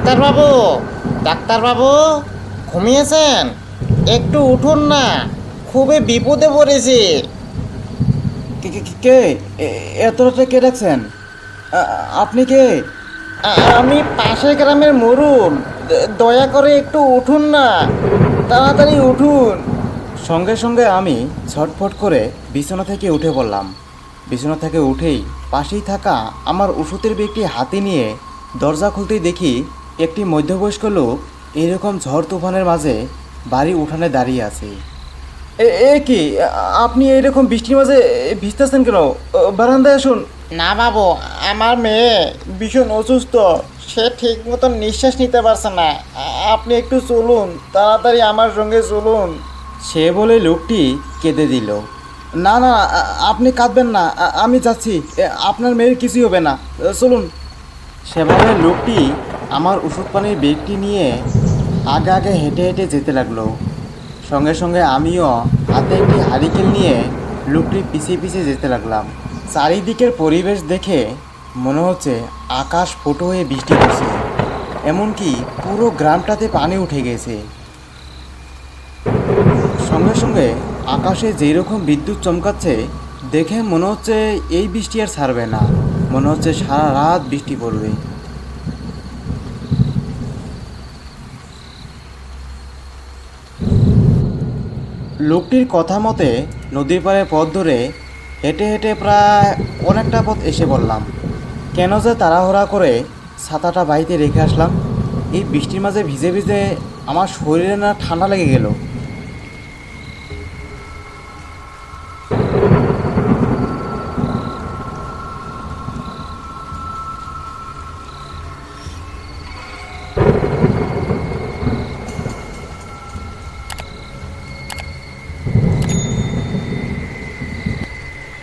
ডাক্তারবাবু, ডাক্তারবাবু, ঘুমিয়েছেন? একটু উঠুন না, খুবই বিপদে পড়েছি। কে এত রাতে কে ডাকছেন? আপনি কে? আমি পাশের গ্রামের মরুল। দয়া করে একটু উঠুন না, তাড়াতাড়ি উঠুন। সঙ্গে সঙ্গে আমি ছটফট করে বিছানা থেকে উঠে পড়লাম। বিছানা থেকে উঠেই পাশেই থাকা আমার ওষুধের ব্যাগটি হাতে নিয়ে দরজা খুলতেই দেখি একটি মধ্যবয়স্ক লোক এরকম ঝড় তুফানের মাঝে বাড়ির উঠানে দাঁড়িয়ে আছে। এ কি, আপনি এইরকম বৃষ্টির মাঝে ভিজতেছেন কেন? বারান্দায় আসুন। না বাবু, আমার মেয়ে ভীষণ অসুস্থ, সে ঠিক মতন নিঃশ্বাস নিতে পারছে না। আপনি একটু চলুন, তাড়াতাড়ি আমার সঙ্গে চলুন। সে বলে লোকটি কেঁদে দিল। না না, আপনি কাঁদবেন না, আমি যাচ্ছি, আপনার মেয়ের কিছুই হবে না, চলুন। সেভাবে লোকটি আমার ওষুধ পানির ব্যাগটি নিয়ে আগে আগে হেঁটে হেঁটে যেতে লাগলো। সঙ্গে সঙ্গে আমিও হাতে একটি হারিকেন নিয়ে লোকটির পিছিয়ে পিছিয়ে যেতে লাগলাম। চারিদিকের পরিবেশ দেখে মনে হচ্ছে আকাশ ফুটো হয়ে বৃষ্টি পড়ছে, এমনকি পুরো গ্রামটাতে পানি উঠে গেছে। সঙ্গে সঙ্গে আকাশে যেই রকম বিদ্যুৎ চমকাচ্ছে দেখে মনে হচ্ছে এই বৃষ্টি আর ছাড়বে না, মনে হচ্ছে সারা রাত বৃষ্টি পড়বে। লোকটির কথা মতে নদীর পাড়ে পথ ধরে হেঁটে হেঁটে প্রায় অনেকটা পথ এসে পড়লাম। কেন যে তাড়াহুড়া করে ছাতাটা বাড়িতে রেখে আসলাম, এই বৃষ্টির মাঝে ভিজে ভিজে আমার শরীরে না ঠান্ডা লেগে গেল।